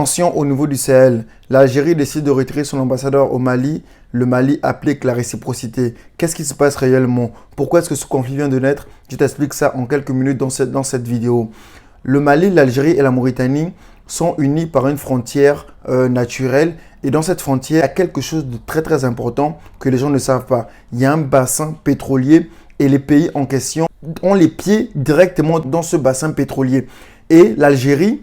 Tension au niveau du Sahel. L'Algérie décide de retirer son ambassadeur au Mali. Le Mali applique la réciprocité. Qu'est-ce qui se passe réellement? Pourquoi est-ce que ce conflit vient de naître? Je t'explique ça en quelques minutes dans cette vidéo. Le Mali, l'Algérie et la Mauritanie sont unis par une frontière naturelle. Et dans cette frontière, il y a quelque chose de très important que les gens ne savent pas. Il y a un bassin pétrolier et les pays en question ont les pieds directement dans ce bassin pétrolier. Et l'Algérie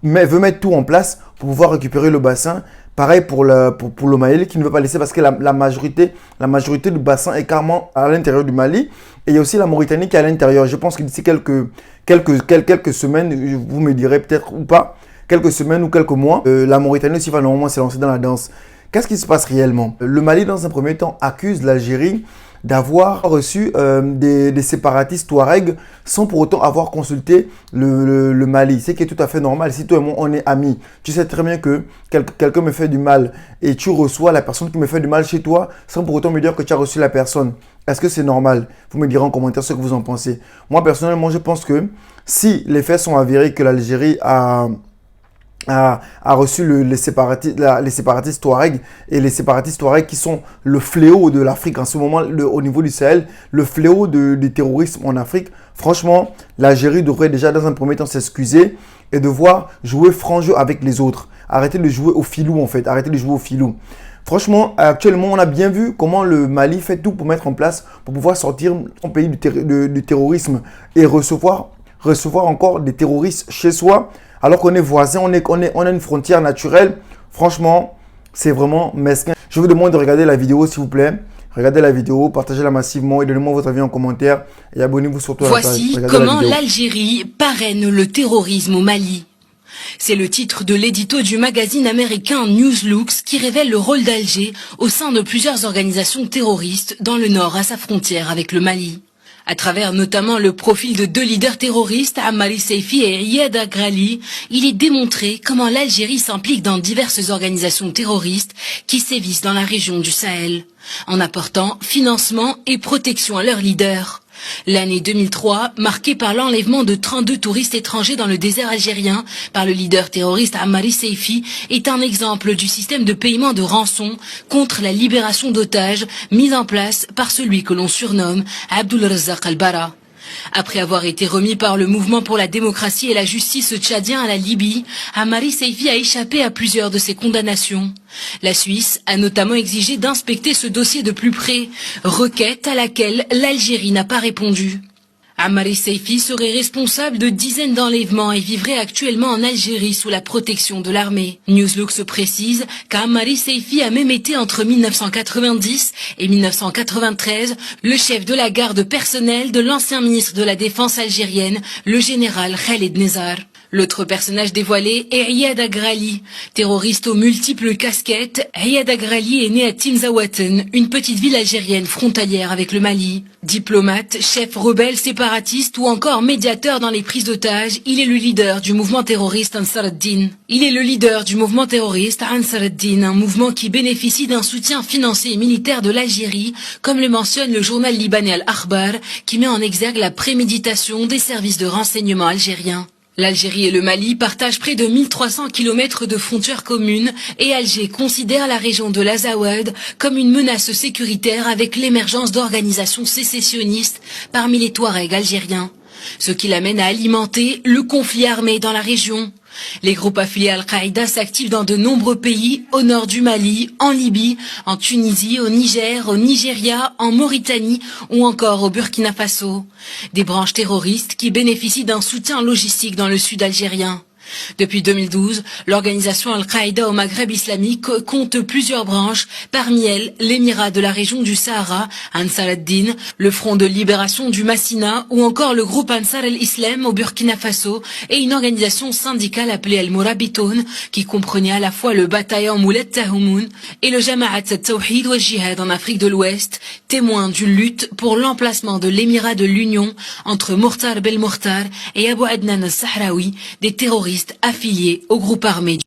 veut mettre tout en place pour pouvoir récupérer le bassin. Pareil pour le Mali qui ne veut pas laisser parce que la majorité du bassin est carrément à l'intérieur du Mali. Et il y a aussi la Mauritanie qui est à l'intérieur. Je pense que d'ici quelques semaines, vous me direz peut-être ou pas, quelques semaines ou quelques mois, la Mauritanie aussi va normalement se lancer dans la danse. Qu'est-ce qui se passe réellement? Le Mali, dans un premier temps, accuse l'Algérie d'avoir reçu des séparatistes Touareg sans pour autant avoir consulté le Mali. C'est qui est tout à fait normal. Si toi et moi, on est amis, tu sais très bien que quelqu'un me fait du mal et tu reçois la personne qui me fait du mal chez toi sans pour autant me dire que tu as reçu la personne. Est-ce que c'est normal? Vous me direz en commentaire ce que vous en pensez. Moi, personnellement, je pense que si les faits sont avérés que l'Algérie a reçu les séparatistes Touareg et les séparatistes Touareg qui sont le fléau de l'Afrique en ce moment au niveau du Sahel, le fléau du terrorisme en Afrique. Franchement, l'Algérie devrait déjà dans un premier temps s'excuser et devoir jouer franc jeu avec les autres. Arrêtez de jouer au filou en fait, arrêtez de jouer au filou. Franchement, actuellement, on a bien vu comment le Mali fait tout pour mettre en place, pour pouvoir sortir son pays du terrorisme et recevoir encore des terroristes chez soi. Alors qu'on est voisins, on a une frontière naturelle. Franchement, c'est vraiment mesquin. Je vous demande de regarder la vidéo, s'il vous plaît. Regardez la vidéo, partagez-la massivement et donnez-moi votre avis en commentaire. Et abonnez-vous surtout à la page. Voici comment l'Algérie parraine le terrorisme au Mali. C'est le titre de l'édito du magazine américain Newslooks qui révèle le rôle d'Alger au sein de plusieurs organisations terroristes dans le nord à sa frontière avec le Mali. À travers notamment le profil de deux leaders terroristes, Ammari Seifi et Riyad Agrali, il est démontré comment l'Algérie s'implique dans diverses organisations terroristes qui sévissent dans la région du Sahel, en apportant financement et protection à leurs leaders. L'année 2003, marquée par l'enlèvement de 32 touristes étrangers dans le désert algérien par le leader terroriste Ammari Seifi, est un exemple du système de paiement de rançon contre la libération d'otages mis en place par celui que l'on surnomme Abdul Razzaq al-Bara. Après avoir été remis par le mouvement pour la démocratie et la justice tchadien à la Libye, Ammari Seifi a échappé à plusieurs de ses condamnations. La Suisse a notamment exigé d'inspecter ce dossier de plus près, requête à laquelle l'Algérie n'a pas répondu. Ammari Seifi serait responsable de dizaines d'enlèvements et vivrait actuellement en Algérie sous la protection de l'armée. Newslooks précise qu'Ammari Seifi a même été entre 1990 et 1993 le chef de la garde personnelle de l'ancien ministre de la Défense algérienne, le général Khaled Nezzar. L'autre personnage dévoilé est Riyad Agrali. Terroriste aux multiples casquettes, Riyad Agrali est né à Tinzaouaten, une petite ville algérienne frontalière avec le Mali. Diplomate, chef rebelle séparatiste ou encore médiateur dans les prises d'otages, il est le leader du mouvement terroriste Ansar ad-Din. Un mouvement qui bénéficie d'un soutien financier et militaire de l'Algérie, comme le mentionne le journal libanais Al-Akhbar, qui met en exergue la préméditation des services de renseignement algériens. L'Algérie et le Mali partagent près de 1300 km de frontières communes et Alger considère la région de l'Azawad comme une menace sécuritaire avec l'émergence d'organisations sécessionnistes parmi les Touaregs algériens, ce qui l'amène à alimenter le conflit armé dans la région. Les groupes affiliés à Al-Qaïda s'activent dans de nombreux pays, au nord du Mali, en Libye, en Tunisie, au Niger, au Nigeria, en Mauritanie ou encore au Burkina Faso. Des branches terroristes qui bénéficient d'un soutien logistique dans le sud algérien. Depuis 2012, l'organisation Al-Qaïda au Maghreb islamique compte plusieurs branches, parmi elles l'Émirat de la région du Sahara, Ansar ad-Din, le Front de libération du Massina ou encore le groupe Ansar al-Islam au Burkina Faso et une organisation syndicale appelée Al-Mourabitoun qui comprenait à la fois le bataillon Mouled Tahoumoun et le Jama'at al-Tawhid wa Jihad en Afrique de l'Ouest, témoins d'une lutte pour l'emplacement de l'Émirat de l'Union entre Mourtar Belmourtar et Abou Adnan al-Sahraoui, des terroristes affiliés au groupe armé